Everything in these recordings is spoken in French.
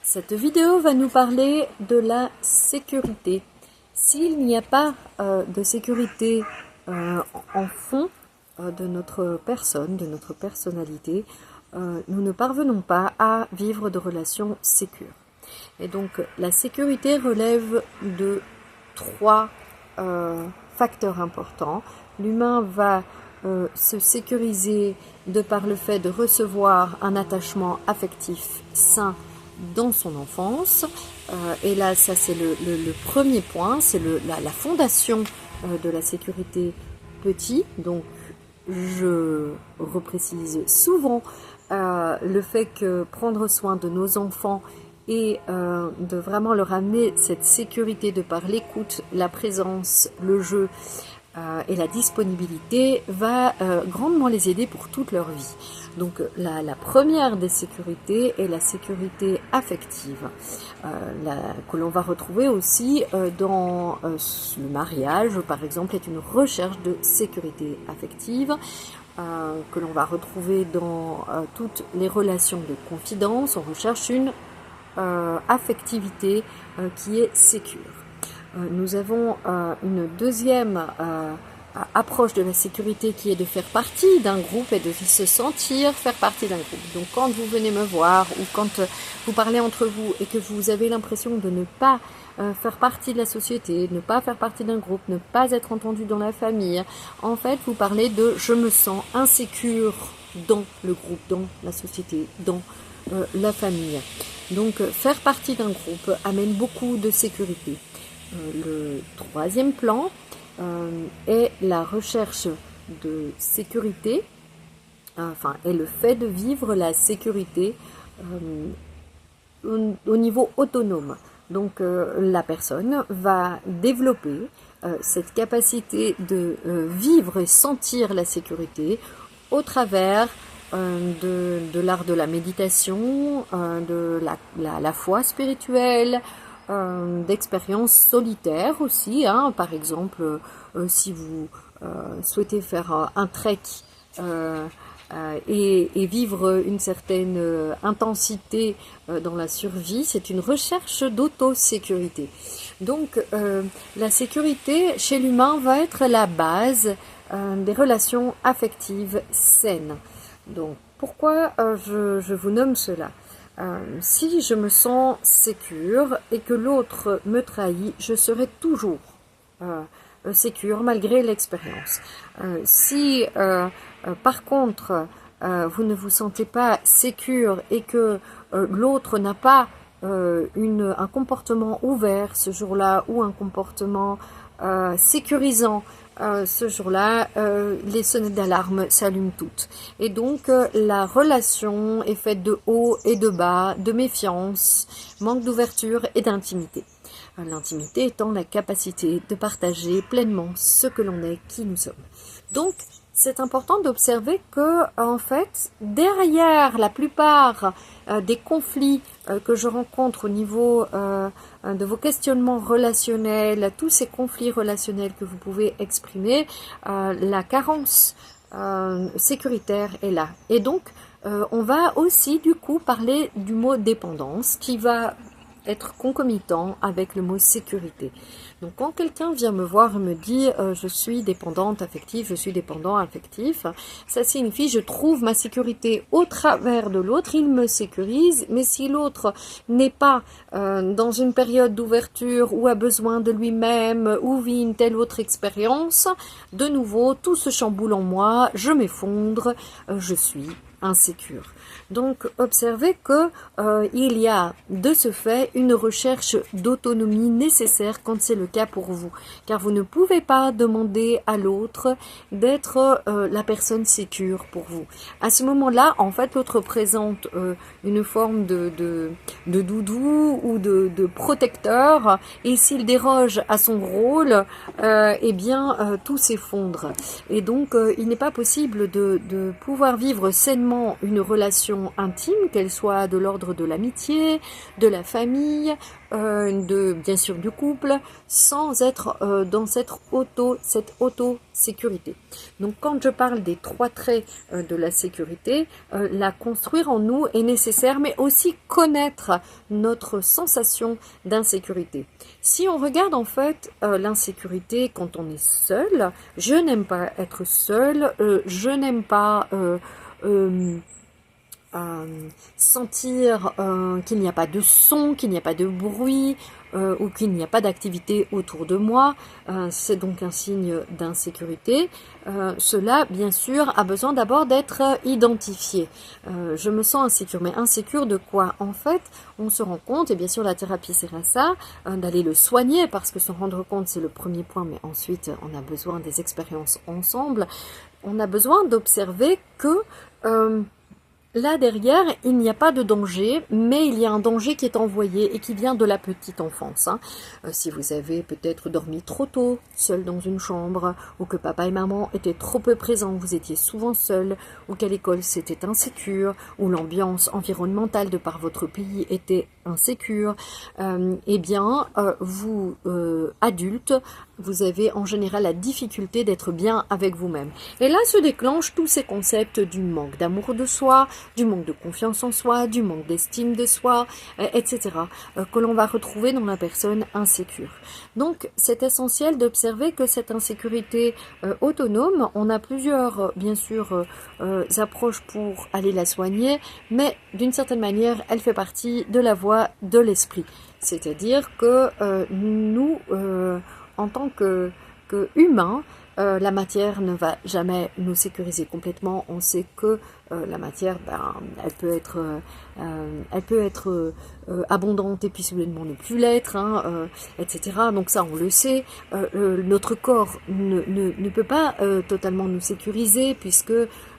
Cette vidéo va nous parler de la sécurité. S'il n'y a pas de sécurité en fond de notre personne, de notre personnalité, nous ne parvenons pas à vivre de relations sécures. Et donc la sécurité relève de trois facteurs importants. L'humain va se sécuriser de par le fait de recevoir un attachement affectif sain dans son enfance. Et là, ça c'est le premier point, c'est la fondation de la sécurité petit. Donc, je reprécise souvent le fait que prendre soin de nos enfants et de vraiment leur amener cette sécurité de par l'écoute, la présence, le jeu et la disponibilité va grandement les aider pour toute leur vie. Donc la première des sécurités est la sécurité affective, que l'on va retrouver aussi dans le mariage, par exemple, est une recherche de sécurité affective, que l'on va retrouver dans toutes les relations de confidence. On recherche une affectivité qui est sécure. Nous avons une deuxième approche de la sécurité qui est de faire partie d'un groupe et de se sentir faire partie d'un groupe. Donc quand vous venez me voir ou quand vous parlez entre vous et que vous avez l'impression de ne pas faire partie de la société, ne pas faire partie d'un groupe, ne pas être entendu dans la famille, en fait vous parlez de je me sens insécure dans le groupe, dans la société, dans la famille. Donc faire partie d'un groupe amène beaucoup de sécurité. Le troisième plan est la recherche de sécurité, est le fait de vivre la sécurité au niveau autonome. Donc la personne va développer cette capacité de vivre et sentir la sécurité au travers de l'art de la méditation, de la foi spirituelle, d'expériences solitaires aussi, par exemple si vous souhaitez faire un trek et vivre une certaine intensité dans la survie, c'est une recherche d'autosécurité. Donc la sécurité chez l'humain va être la base des relations affectives saines. Donc pourquoi je vous nomme cela ? Si je me sens sécure et que l'autre me trahit, je serai toujours sécure malgré l'expérience. Si par contre vous ne vous sentez pas sécure et que l'autre n'a pas un comportement ouvert ce jour-là ou un comportement sécurisant, ce jour-là, les sonnettes d'alarme s'allument toutes. Et donc, la relation est faite de haut et de bas, de méfiance, manque d'ouverture et d'intimité. L'intimité étant la capacité de partager pleinement ce que l'on est, qui nous sommes. Donc, c'est important d'observer que, en fait, derrière la plupart des conflits que je rencontre au niveau de vos questionnements relationnels, tous ces conflits relationnels que vous pouvez exprimer, la carence sécuritaire est là. Et donc, on va aussi du coup parler du mot dépendance qui va être concomitant avec le mot sécurité. Donc quand quelqu'un vient me voir et me dit je suis dépendante affective, je suis dépendant affectif, ça signifie je trouve ma sécurité au travers de l'autre, il me sécurise, mais si l'autre n'est pas dans une période d'ouverture ou a besoin de lui-même ou vit une telle autre expérience, de nouveau tout se chamboule en moi, je m'effondre, je suis insécure. Donc observez que il y a de ce fait une recherche d'autonomie nécessaire quand c'est le cas pour vous, car vous ne pouvez pas demander à l'autre d'être la personne sécure pour vous. À ce moment-là, en fait, l'autre présente une forme de doudou ou de protecteur, et s'il déroge à son rôle, tout s'effondre. Et donc, il n'est pas possible de pouvoir vivre sainement seulement une relation intime, qu'elle soit de l'ordre de l'amitié, de la famille, bien sûr du couple, sans être dans cette auto-sécurité. Donc quand je parle des 3 traits de la sécurité, la construire en nous est nécessaire, mais aussi connaître notre sensation d'insécurité. Si on regarde en fait l'insécurité quand on est seul, je n'aime pas être seul, je n'aime pas sentir qu'il n'y a pas de son, qu'il n'y a pas de bruit ou qu'il n'y a pas d'activité autour de moi, c'est donc un signe d'insécurité. Cela, bien sûr, a besoin d'abord d'être identifié. Je me sens insécure, mais insécure de quoi? En fait, on se rend compte, et bien sûr la thérapie sert à ça, d'aller le soigner, parce que se rendre compte c'est le premier point, mais ensuite on a besoin des expériences ensemble. On a besoin d'observer que là derrière, il n'y a pas de danger, mais il y a un danger qui est envoyé et qui vient de la petite enfance. Si vous avez peut-être dormi trop tôt, seul dans une chambre, ou que papa et maman étaient trop peu présents, vous étiez souvent seul, ou qu'à l'école c'était insécure, ou l'ambiance environnementale de par votre pays était insécure, eh bien, vous, adultes, vous avez en général la difficulté d'être bien avec vous-même. Et là se déclenchent tous ces concepts du manque d'amour de soi, du manque de confiance en soi, du manque d'estime de soi, etc., que l'on va retrouver dans la personne insécure. Donc, c'est essentiel d'observer que cette insécurité autonome, on a plusieurs, bien sûr, approches pour aller la soigner, mais d'une certaine manière, elle fait partie de la voie de l'esprit. C'est-à-dire que nous, en tant que humains, la matière ne va jamais nous sécuriser complètement. On sait que la matière, elle peut être abondante et puis soudainement ne plus l'être, etc. Donc ça, on le sait. Notre corps ne peut pas totalement nous sécuriser puisque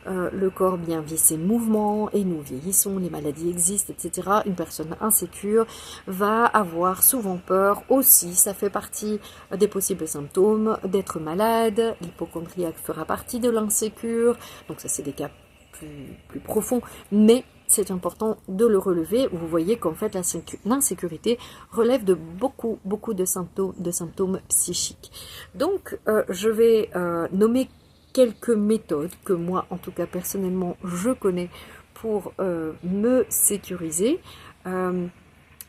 le corps bien vit ses mouvements et nous vieillissons, les maladies existent, etc. Une personne insécure va avoir souvent peur aussi, ça fait partie des possibles symptômes d'être malade, l'hypocondriaque fera partie de l'insécure, donc ça c'est des cas plus profonds, mais c'est important de le relever. Vous voyez qu'en fait l'insécurité relève de beaucoup de symptômes psychiques. Donc je vais nommer quelques méthodes que moi, en tout cas personnellement, je connais pour me sécuriser.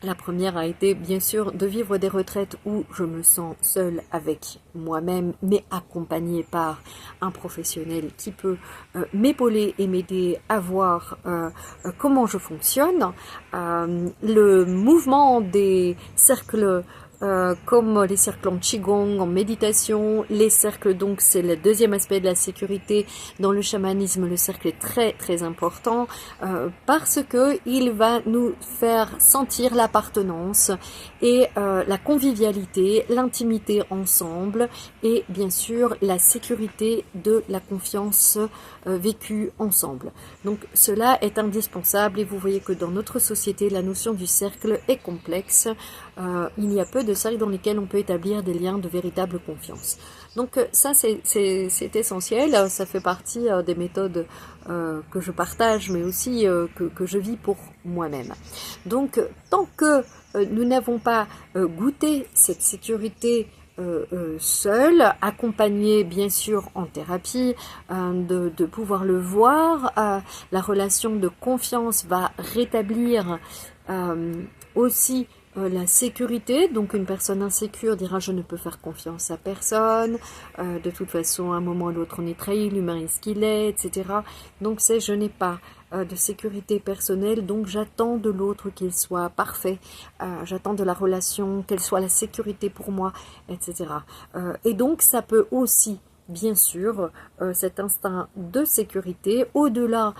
La première a été bien sûr de vivre des retraites où je me sens seule avec moi-même, mais accompagnée par un professionnel qui peut m'épauler et m'aider à voir comment je fonctionne. Le mouvement des cercles comme les cercles en Qigong, en méditation, les cercles, donc c'est le deuxième aspect de la sécurité. Dans le chamanisme, le cercle est très important parce que il va nous faire sentir l'appartenance et la convivialité, l'intimité ensemble et bien sûr la sécurité de la confiance vécue ensemble. Donc cela est indispensable et vous voyez que dans notre société, la notion du cercle est complexe. Il y a peu de cercles dans lesquels on peut établir des liens de véritable confiance. Donc ça c'est essentiel, ça fait partie des méthodes que je partage mais aussi que je vis pour moi-même. Donc tant que nous n'avons pas goûté cette sécurité seul, accompagné bien sûr en thérapie, de pouvoir le voir, la relation de confiance va rétablir aussi la sécurité. Donc une personne insécure dira je ne peux faire confiance à personne, de toute façon à un moment ou à l'autre on est trahi, l'humain est ce qu'il est, etc. Donc c'est je n'ai pas de sécurité personnelle, donc j'attends de l'autre qu'il soit parfait, j'attends de la relation qu'elle soit la sécurité pour moi, etc. Et donc ça peut aussi bien sûr cet instinct de sécurité au-delà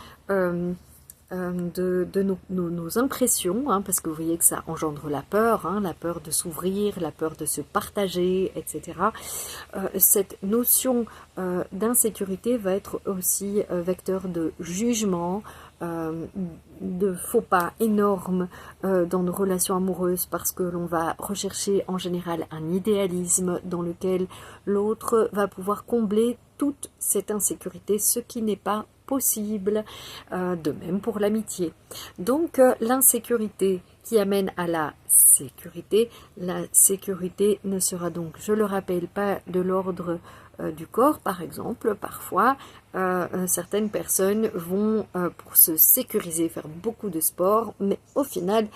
de nos impressions, parce que vous voyez que ça engendre la peur de s'ouvrir, la peur de se partager, etc. Cette notion d'insécurité va être aussi vecteur de jugement, de faux pas énormes dans nos relations amoureuses parce que l'on va rechercher en général un idéalisme dans lequel l'autre va pouvoir combler toute cette insécurité, ce qui n'est pas possible, de même pour l'amitié. Donc l'insécurité qui amène à la sécurité ne sera donc, je le rappelle, pas de l'ordre du corps. Par exemple, parfois certaines personnes vont pour se sécuriser faire beaucoup de sport, mais au final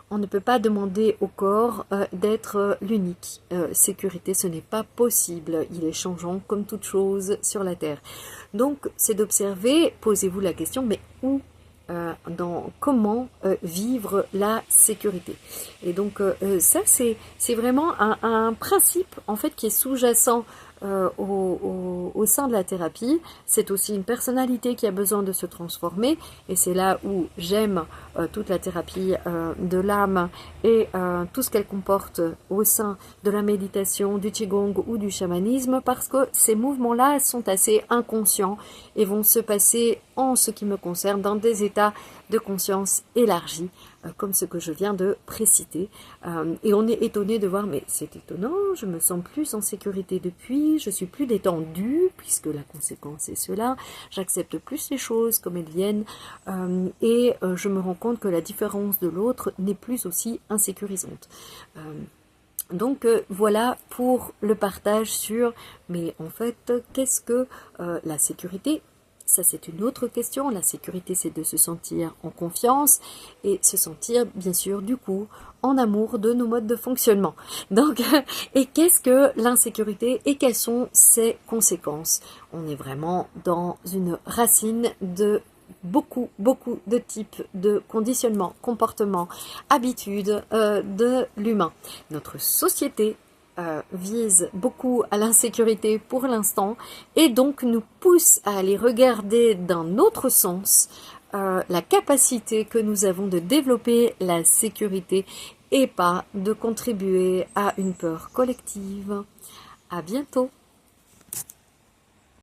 on ne peut pas demander au corps d'être l'unique sécurité, ce n'est pas possible, il est changeant comme toute chose sur la terre. Donc c'est d'observer, posez-vous la question, mais où comment vivre la sécurité. Et donc ça c'est vraiment un principe en fait qui est sous-jacent au sein de la thérapie. C'est aussi une personnalité qui a besoin de se transformer, et c'est là où j'aime toute la thérapie de l'âme et tout ce qu'elle comporte au sein de la méditation, du qigong ou du chamanisme, parce que ces mouvements-là sont assez inconscients et vont se passer, en ce qui me concerne, dans des états de conscience élargis, comme ce que je viens de préciter. Et on est étonné de voir, mais c'est étonnant, je me sens plus en sécurité depuis, je suis plus détendue, puisque la conséquence est cela, j'accepte plus les choses comme elles viennent, et je me rends compte que la différence de l'autre n'est plus aussi insécurisante. Donc voilà pour le partage sur, mais en fait, qu'est-ce que la sécurité ? Ça, c'est une autre question. La sécurité, c'est de se sentir en confiance et se sentir, bien sûr, du coup, en amour de nos modes de fonctionnement. Donc, et qu'est-ce que l'insécurité et quelles sont ses conséquences? On est vraiment dans une racine de beaucoup de types de conditionnement, comportement, habitudes de l'humain. Notre société vise beaucoup à l'insécurité pour l'instant et donc nous pousse à aller regarder d'un autre sens la capacité que nous avons de développer la sécurité et pas de contribuer à une peur collective. À bientôt.